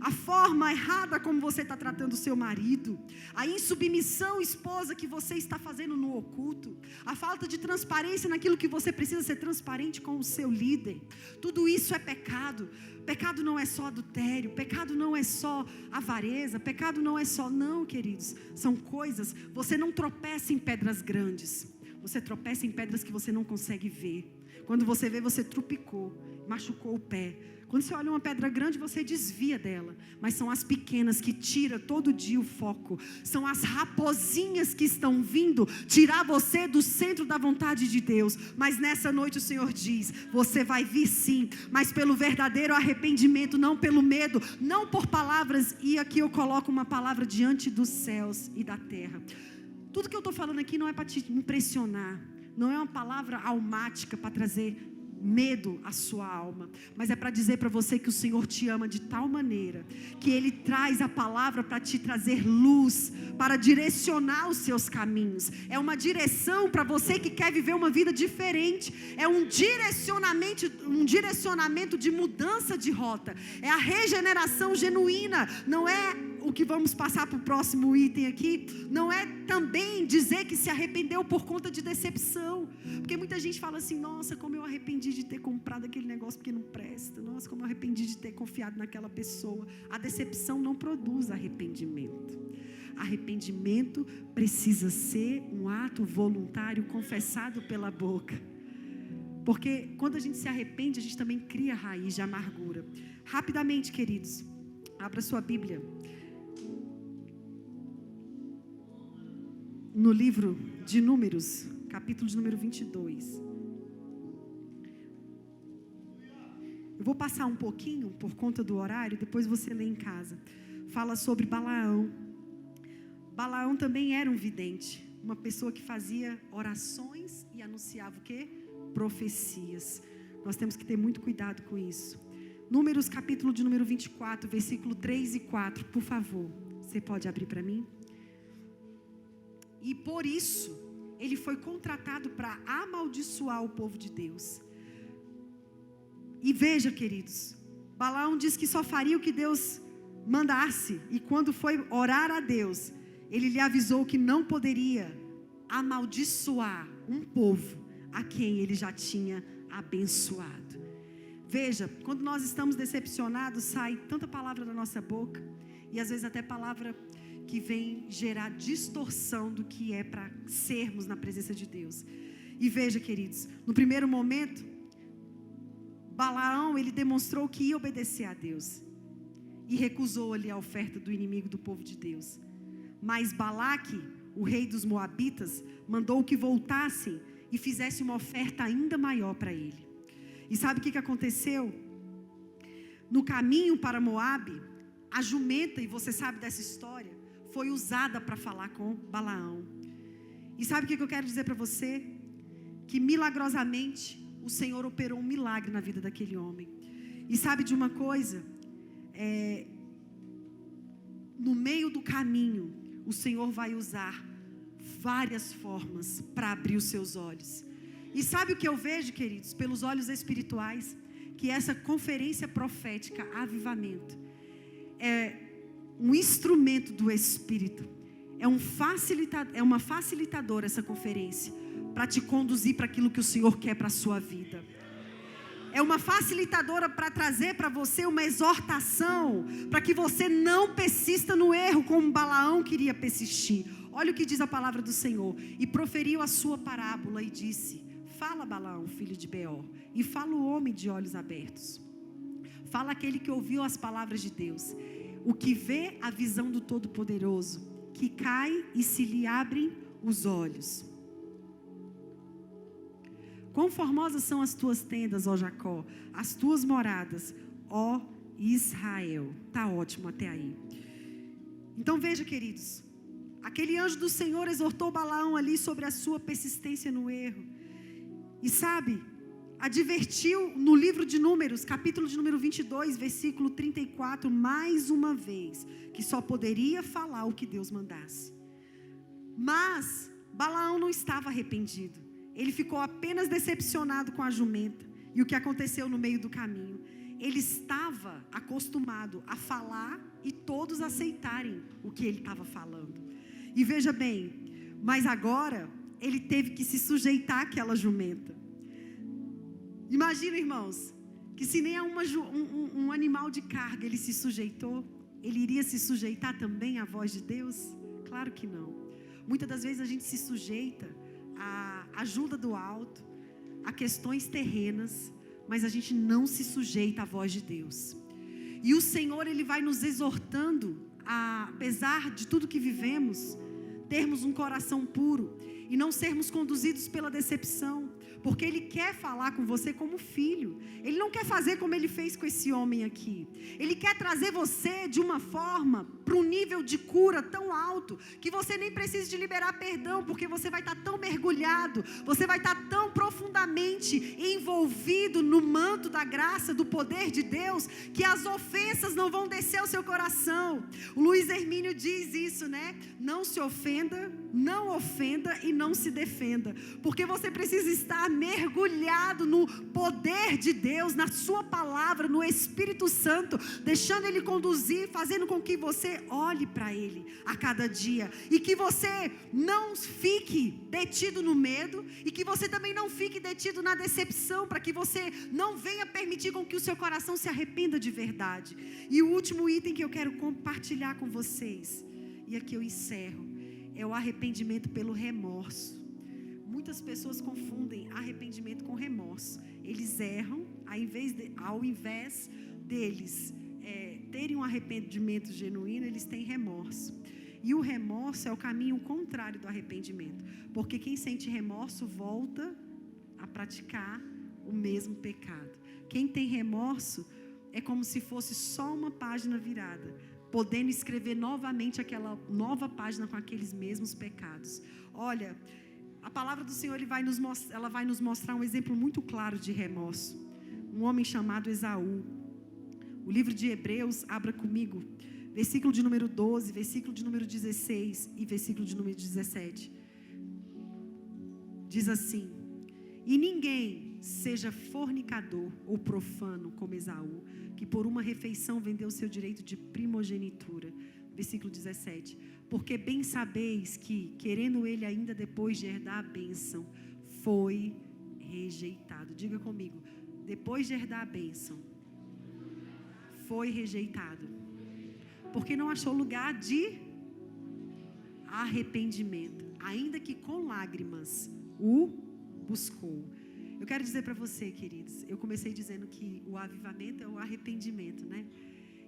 a forma errada como você está tratando o seu marido, a insubmissão esposa que você está fazendo no oculto, a falta de transparência naquilo que você precisa ser transparente com o seu líder, tudo isso é pecado. Pecado não é só adultério, pecado não é só avareza, pecado não é só, não, queridos, são coisas. Você não tropeça em pedras grandes, você tropeça em pedras que você não consegue ver. Quando você vê, você trupicou, machucou o pé. Quando você olha uma pedra grande, você desvia dela. Mas são as pequenas que tiram todo dia o foco. São as raposinhas que estão vindo tirar você do centro da vontade de Deus. Mas nessa noite o Senhor diz: você vai vir sim, mas pelo verdadeiro arrependimento, não pelo medo, não por palavras. E aqui eu coloco uma palavra diante dos céus e da terra. Tudo que eu estou falando aqui não é para te impressionar. Não é uma palavra almática para trazer medo à sua alma, mas é para dizer para você que o Senhor te ama de tal maneira que Ele traz a palavra para te trazer luz, para direcionar os seus caminhos. É uma direção para você que quer viver uma vida diferente. É um direcionamento de mudança de rota. É a regeneração genuína. Não é o que vamos passar para o próximo item aqui. Não é também dizer que se arrependeu por conta de decepção, porque muita gente fala assim: nossa, como eu arrependi de ter comprado aquele negócio porque não presta. Nossa, como eu arrependi de ter confiado naquela pessoa. A decepção não produz arrependimento. Arrependimento precisa ser um ato voluntário confessado pela boca. Porque quando a gente se arrepende, a gente também cria raiz de amargura. Rapidamente, queridos, abra sua Bíblia. No livro de Números, capítulo de número 22. Eu vou passar um pouquinho por conta do horário, depois você lê em casa. Fala sobre Balaão. Balaão também era um vidente, uma pessoa que fazia orações e anunciava o quê? Profecias. Nós temos que ter muito cuidado com isso. Números capítulo de número 24, versículo 3 e 4, por favor. Você pode abrir para mim? E por isso, ele foi contratado para amaldiçoar o povo de Deus. E veja, queridos, Balaão diz que só faria o que Deus mandasse. E quando foi orar a Deus, ele lhe avisou que não poderia amaldiçoar um povo a quem ele já tinha abençoado. Veja, quando nós estamos decepcionados, sai tanta palavra da nossa boca, e às vezes até palavra que vem gerar distorção do que é para sermos na presença de Deus. E veja, queridos, no primeiro momento, Balaão, ele demonstrou que ia obedecer a Deus, e recusou ali a oferta do inimigo do povo de Deus. Mas Balaque, o rei dos Moabitas, mandou que voltassem e fizesse uma oferta ainda maior para ele. E sabe o que aconteceu? No caminho para Moabe, a jumenta, e você sabe dessa história, foi usada para falar com Balaão. E sabe o que eu quero dizer para você? Que milagrosamente o Senhor operou um milagre na vida daquele homem. E sabe de uma coisa? No meio do caminho, o Senhor vai usar várias formas para abrir os seus olhos. E sabe o que eu vejo, queridos, pelos olhos espirituais? Que essa conferência profética, avivamento, é um instrumento do Espírito. É uma facilitadora essa conferência, para te conduzir para aquilo que o Senhor quer para a sua vida. É uma facilitadora para trazer para você uma exortação, para que você não persista no erro, como Balaão queria persistir. Olha o que diz a palavra do Senhor. E proferiu a sua parábola e disse: fala, Balaão, filho de Beor, e fala o homem de olhos abertos. Fala aquele que ouviu as palavras de Deus, o que vê a visão do Todo-Poderoso, que cai e se lhe abrem os olhos. Quão formosas são as tuas tendas, ó Jacó, as tuas moradas, ó Israel. Está ótimo até aí. Então veja, queridos, aquele anjo do Senhor exortou Balaão ali sobre a sua persistência no erro. E sabe, advertiu no livro de Números, capítulo de número 22, versículo 34, mais uma vez, que só poderia falar o que Deus mandasse. Mas Balaão não estava arrependido. Ele ficou apenas decepcionado com a jumenta e o que aconteceu no meio do caminho. Ele estava acostumado a falar e todos aceitarem o que ele estava falando. E veja bem, mas agora ele teve que se sujeitar àquela jumenta. Imagina, irmãos, que se nem a um animal de carga ele se sujeitou, ele iria se sujeitar também à voz de Deus? Claro que não. Muitas das vezes a gente se sujeita à ajuda do alto, a questões terrenas, mas a gente não se sujeita à voz de Deus. E o Senhor, Ele vai nos exortando, apesar de tudo que vivemos, termos um coração puro e não sermos conduzidos pela decepção, porque Ele quer falar com você como filho. Ele não quer fazer como Ele fez com esse homem aqui. Ele quer trazer você de uma forma para um nível de cura tão alto, que você nem precisa de liberar perdão, porque você vai estar tão mergulhado, você vai estar tão profundamente envolvido no manto da graça, do poder de Deus, que as ofensas não vão descer ao seu coração. O Luiz Hermínio diz isso, né? Não se ofenda, não ofenda e não se defenda, porque você precisa estar mergulhado no poder de Deus, na sua palavra, no Espírito Santo, deixando Ele conduzir, fazendo com que você olhe para Ele a cada dia, e que você não fique detido no medo, e que você também não fique detido na decepção, para que você não venha permitir com que o seu coração se arrependa de verdade. E o último item que eu quero compartilhar com vocês, e aqui eu encerro, é o arrependimento pelo remorso. muitas pessoas confundem arrependimento com remorso. Eles erram, ao invés deles terem um arrependimento genuíno, eles têm remorso. E o remorso é o caminho contrário do arrependimento, porque quem sente remorso volta a praticar o mesmo pecado. Quem tem remorso é como se fosse só uma página virada, podendo escrever novamente aquela nova página com aqueles mesmos pecados. Olha, a palavra do Senhor ela vai nos mostrar um exemplo muito claro de remorso. Um homem chamado Esaú. O livro de Hebreus, abra comigo, versículo de número 12, versículo de número 16 e versículo de número 17. Diz assim: e ninguém seja fornicador ou profano como Esaú, que por uma refeição vendeu seu direito de primogenitura. Versículo 17. Porque bem sabeis que, querendo ele ainda depois de herdar a bênção, foi rejeitado. Diga comigo, depois de herdar a bênção, foi rejeitado. Porque não achou lugar de arrependimento, ainda que com lágrimas o buscou. Eu quero dizer para você, queridos, eu comecei dizendo que o avivamento é o arrependimento, né?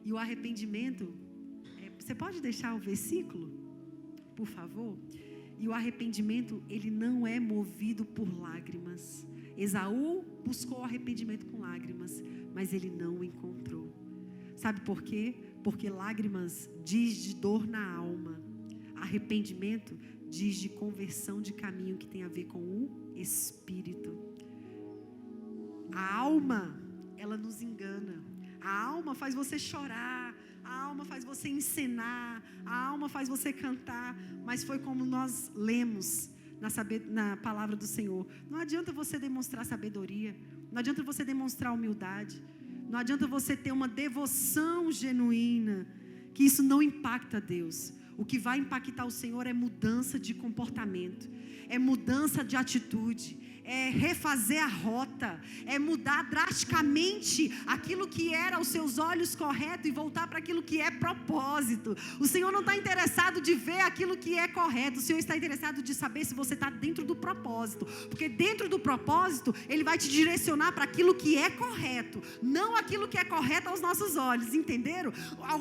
E o arrependimento, você pode deixar o versículo, por favor? E o arrependimento, ele não é movido por lágrimas. Esaú buscou o arrependimento com lágrimas, mas ele não o encontrou. Sabe por quê? Porque lágrimas diz de dor na alma. Arrependimento diz de conversão de caminho que tem a ver com o Espírito. A alma, ela nos engana. A alma faz você chorar, a alma faz você encenar, a alma faz você cantar, mas foi como nós lemos na palavra do Senhor. Não adianta você demonstrar sabedoria, não adianta você demonstrar humildade, não adianta você ter uma devoção genuína, que isso não impacta Deus. O que vai impactar o Senhor é mudança de comportamento, é mudança de atitude, é refazer a rota, é mudar drasticamente aquilo que era aos seus olhos correto e voltar para aquilo que é propósito. O Senhor não está interessado de ver aquilo que é correto, o Senhor está interessado de saber se você está dentro do propósito, porque dentro do propósito Ele vai te direcionar para aquilo que é correto, não aquilo que é correto aos nossos olhos, entenderam?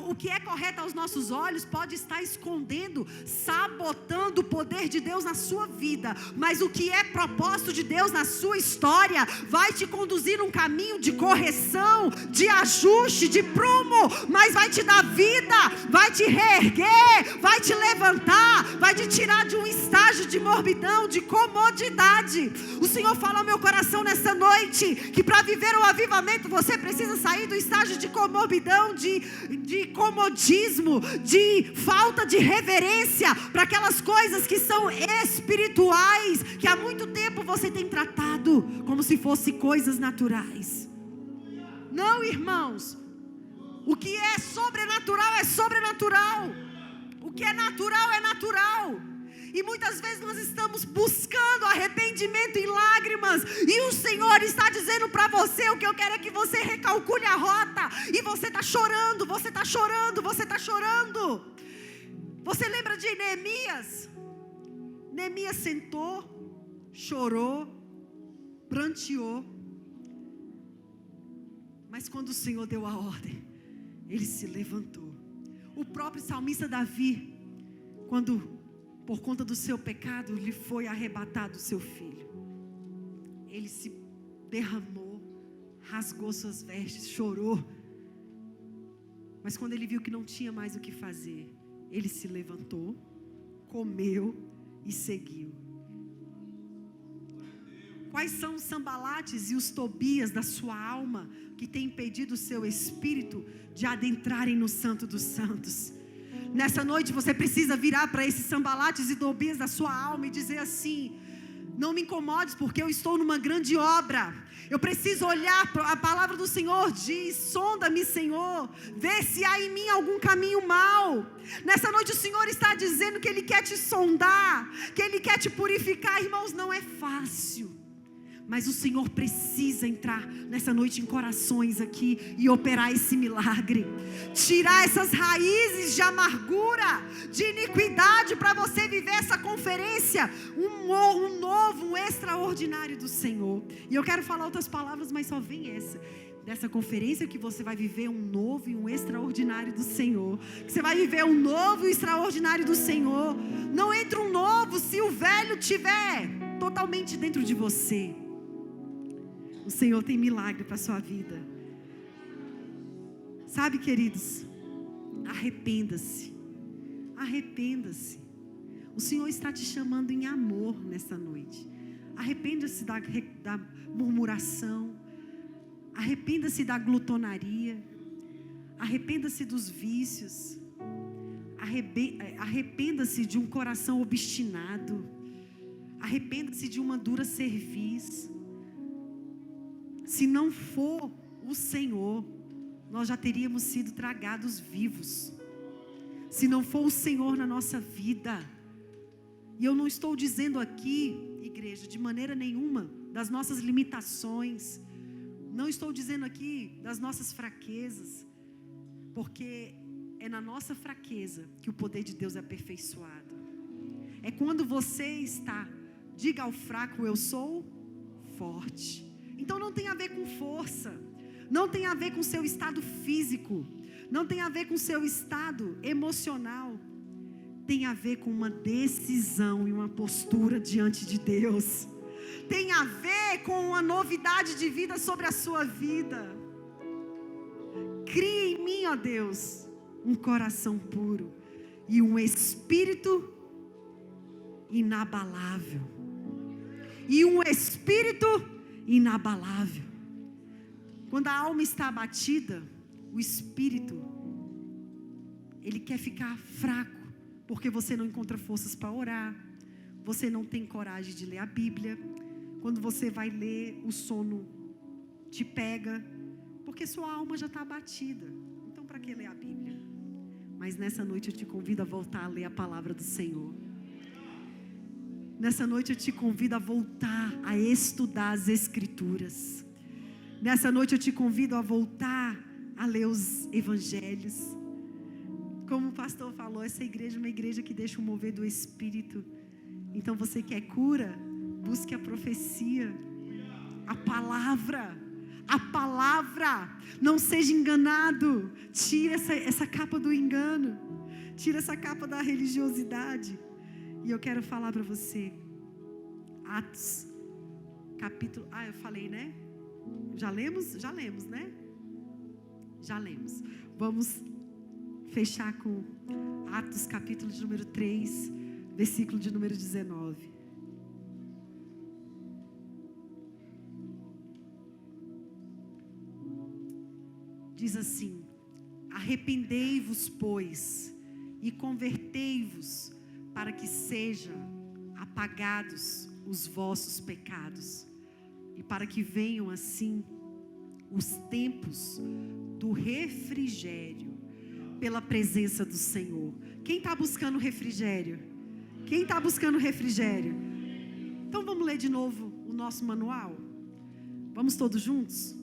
O que é correto aos nossos olhos pode estar escondendo, sabotando o poder de Deus na sua vida, mas o que é propósito de Deus na sua história vai te conduzir num caminho de correção, de ajuste, de prumo, mas vai te dar vida, vai te reerguer, vai te levantar, vai te tirar de um estágio de morbidão, de comodidade. O Senhor fala ao meu coração nessa noite que para viver o avivamento você precisa sair do estágio de comorbidão, de comodismo, de falta de reverência para aquelas coisas que são espirituais, que há muito tempo você tem tratado como se fossem coisas naturais. Não, irmãos, o que é sobrenatural é sobrenatural, o que é natural é natural. E muitas vezes nós estamos buscando arrependimento em lágrimas, e o Senhor está dizendo para você: o que eu quero é que você recalcule a rota. E você está chorando, você está chorando, você está chorando. Você lembra de Neemias? Neemias sentou, chorou, pranteou, mas quando o Senhor deu a ordem, ele se levantou. O próprio salmista Davi, quando por conta do seu pecado lhe foi arrebatado o seu filho, ele se derramou, rasgou suas vestes, chorou, mas quando ele viu que não tinha mais o que fazer, ele se levantou, comeu e seguiu. Quais são os Sambalates e os Tobias da sua alma que tem impedido o seu espírito de adentrarem no Santo dos Santos? Nessa noite você precisa virar para esses Sambalates e Tobias da sua alma e dizer assim: não me incomodes, porque eu estou numa grande obra. Eu preciso olhar, a palavra do Senhor diz: sonda-me, Senhor, vê se há em mim algum caminho mau. Nessa noite o Senhor está dizendo que Ele quer te sondar, que Ele quer te purificar. Irmãos, não é fácil, Mas o Senhor precisa entrar nessa noite em corações aqui e operar esse milagre. Tirar essas raízes de amargura, de iniquidade, para você viver essa conferência, um novo, um extraordinário do Senhor. E eu quero falar outras palavras, mas só vem essa. Dessa conferência que você vai viver um novo e um extraordinário do Senhor. Que você vai viver um novo e extraordinário do Senhor. Não entra um novo se o velho tiver totalmente dentro de você. O Senhor tem milagre para a sua vida. Sabe, queridos, arrependa-se. Arrependa-se. O Senhor está te chamando em amor nessa noite. Arrependa-se da murmuração. Arrependa-se da glutonaria. Arrependa-se dos vícios. Arrependa-se de um coração obstinado. Arrependa-se de uma dura cerviz. Se não for o Senhor, nós já teríamos sido tragados vivos. Se não for o Senhor na nossa vida. E eu não estou dizendo aqui, igreja, de maneira nenhuma, das nossas limitações. Não estou dizendo aqui das nossas fraquezas. Porque é na nossa fraqueza que o poder de Deus é aperfeiçoado. É quando você está, diga ao fraco, eu sou forte. Então não tem a ver com força, não tem a ver com seu estado físico, não tem a ver com seu estado emocional, tem a ver com uma decisão e uma postura diante de Deus, tem a ver com uma novidade de vida sobre a sua vida. Cria em mim, ó Deus, um coração puro e um espírito inabalável, inabalável. Quando a alma está abatida, o espírito, ele quer ficar fraco, porque você não encontra forças para orar, você não tem coragem de ler a Bíblia. Quando você vai ler, o sono te pega, porque sua alma já está abatida. Então para que ler a Bíblia? Mas nessa noite eu te convido a voltar a ler a palavra do Senhor. Nessa noite eu te convido a voltar a estudar as Escrituras. Nessa noite eu te convido a voltar a ler os Evangelhos. Como o pastor falou, essa igreja é uma igreja que deixa o mover do Espírito. Então você quer cura? Busque a profecia, a palavra. Não seja enganado. Tira essa capa do engano. Tira essa capa da religiosidade. E eu quero falar para você, Atos, capítulo... eu falei, né? Já lemos, né? Já lemos. Vamos fechar com Atos, capítulo de número 3, versículo de número 19. Diz assim: arrependei-vos, pois, e convertei-vos, para que sejam apagados os vossos pecados, e para que venham assim os tempos do refrigério, pela presença do Senhor. Quem está buscando refrigério? Quem está buscando refrigério? Então vamos ler de novo o nosso manual? Vamos todos juntos?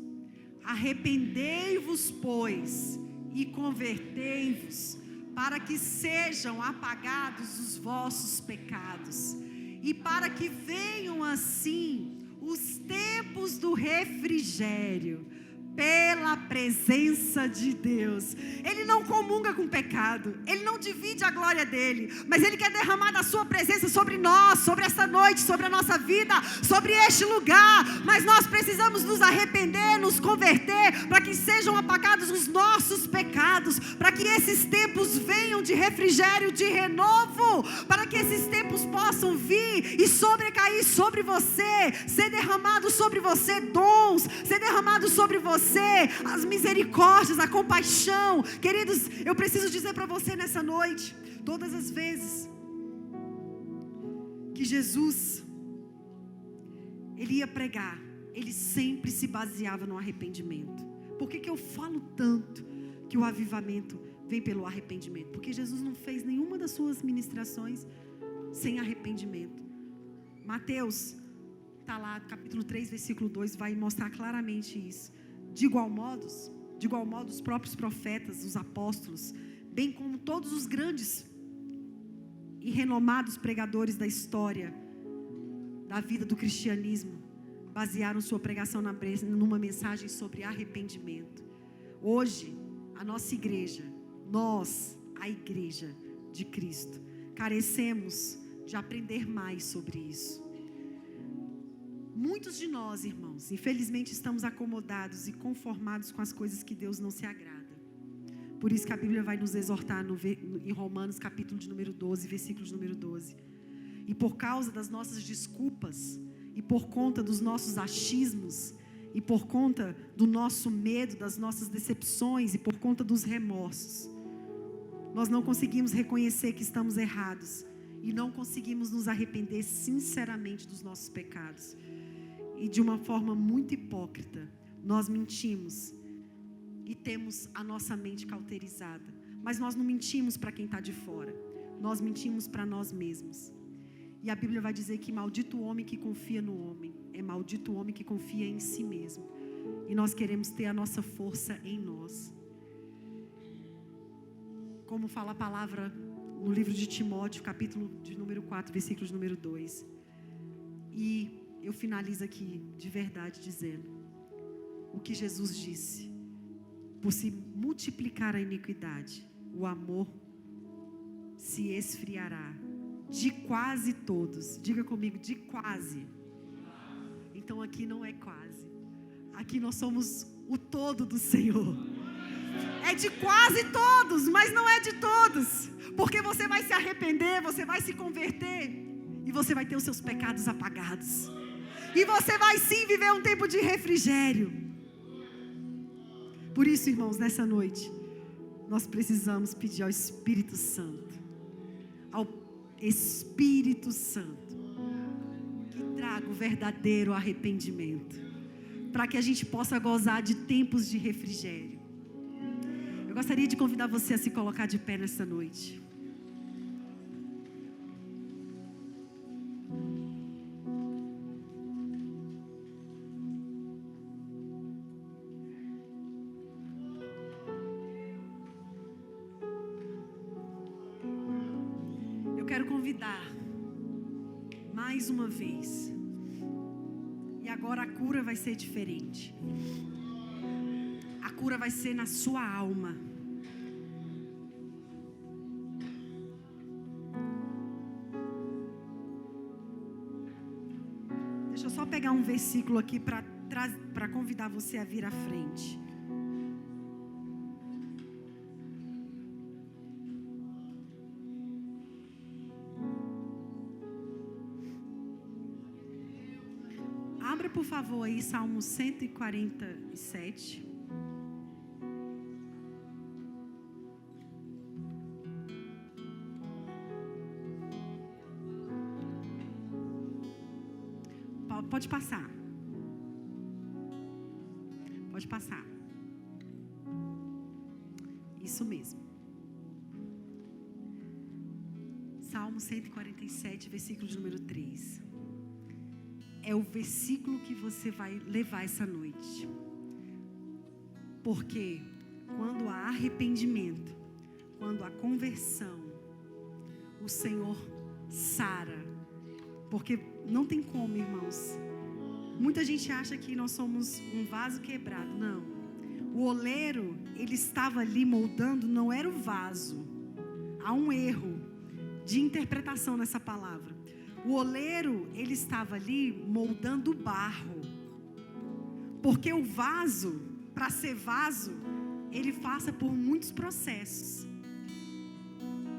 Arrependei-vos, pois, e convertei-vos, para que sejam apagados os vossos pecados, e para que venham assim os tempos do refrigério, pela presença de Deus. Ele não comunga com pecado, Ele não divide a glória dEle, mas Ele quer derramar da sua presença sobre nós, sobre esta noite, sobre a nossa vida, sobre este lugar. Mas nós precisamos nos arrepender, nos converter, para que sejam apagados os nossos pecados, para que esses tempos venham de refrigério, de renovo, para que esses tempos possam vir e sobrecair sobre você, ser derramado sobre você dons, ser derramado sobre você as misericórdias, a compaixão. Queridos, eu preciso dizer para você nessa noite, todas as vezes que Jesus Ele ia pregar, Ele sempre se baseava no arrependimento. Por que eu falo tanto que o avivamento vem pelo arrependimento? Porque Jesus não fez nenhuma das suas ministrações sem arrependimento. Mateus está lá, capítulo 3, versículo 2, vai mostrar claramente isso. De igual modo, os próprios profetas, os apóstolos, bem como todos os grandes e renomados pregadores da história, da vida do cristianismo, basearam sua pregação numa mensagem sobre arrependimento. Hoje, a nossa igreja, a igreja de Cristo, carecemos de aprender mais sobre isso. Muitos de nós, irmãos, infelizmente estamos acomodados e conformados com as coisas que Deus não se agrada. Por isso que a Bíblia vai nos exortar em Romanos, capítulo de número 12, versículo de número 12. E por causa das nossas desculpas, e por conta dos nossos achismos, e por conta do nosso medo, das nossas decepções, e por conta dos remorsos, nós não conseguimos reconhecer que estamos errados, e não conseguimos nos arrepender sinceramente dos nossos pecados. E de uma forma muito hipócrita, nós mentimos e temos a nossa mente cauterizada. Mas nós não mentimos para quem está de fora, nós mentimos para nós mesmos. E a Bíblia vai dizer que maldito o homem que confia no homem, é maldito o homem que confia em si mesmo. E nós queremos ter a nossa força em nós. Como fala a palavra no livro de Timóteo, capítulo de número 4, versículo de número 2. E eu finalizo aqui, de verdade, dizendo o que Jesus disse: por se multiplicar a iniquidade, o amor se esfriará de quase todos. Diga comigo, de quase. Então aqui não é quase, aqui nós somos o todo do Senhor. É de quase todos, mas não é de todos, porque você vai se arrepender, você vai se converter, e você vai ter os seus pecados apagados, e você vai sim viver um tempo de refrigério. Por isso, irmãos, nessa noite, nós precisamos pedir ao Espírito Santo, que traga o verdadeiro arrependimento, para que a gente possa gozar de tempos de refrigério. Eu gostaria de convidar você a se colocar de pé nessa noite. Eu quero convidar mais uma vez. E agora a cura vai ser diferente. A cura vai ser na sua alma. Deixa eu só pegar um versículo aqui para convidar você a vir à frente. Abra, por favor, aí Salmo 147. Pode passar. Pode passar. Isso mesmo. Salmo 147, versículo de número 3. É o versículo que você vai levar essa noite. Porque quando há arrependimento, quando há conversão, o Senhor sara. Porque não tem como, irmãos. Muita gente acha que nós somos um vaso quebrado. Não. O oleiro, ele estava ali moldando, não era o vaso. Há um erro de interpretação nessa palavra. O oleiro, ele estava ali moldando o barro. Porque o vaso, para ser vaso, ele passa por muitos processos.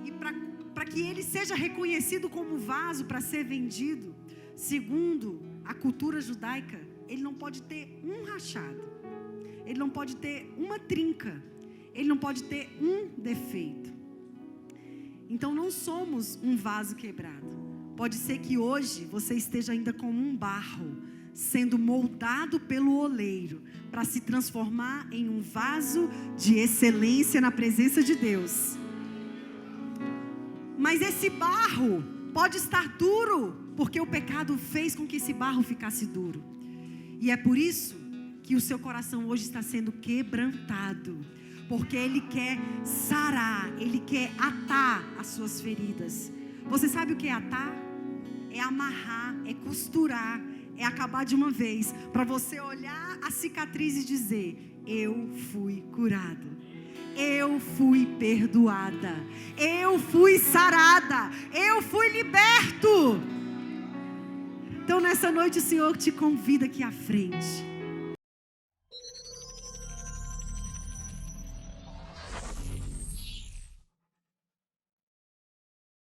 E para que ele seja reconhecido como vaso para ser vendido, segundo a cultura judaica, ele não pode ter um rachado, ele não pode ter uma trinca, ele não pode ter um defeito. Então não somos um vaso quebrado. Pode ser que hoje você esteja ainda como um barro, sendo moldado pelo oleiro, para se transformar em um vaso de excelência na presença de Deus. Mas esse barro pode estar duro porque o pecado fez com que esse barro ficasse duro. E é por isso que o seu coração hoje está sendo quebrantado, porque Ele quer sarar, Ele quer atar as suas feridas. Você sabe o que é atar? É amarrar, é costurar, é acabar de uma vez, para você olhar a cicatriz e dizer: eu fui curado, eu fui perdoada, eu fui sarada, eu fui liberto. Então nessa noite o Senhor te convida aqui à frente.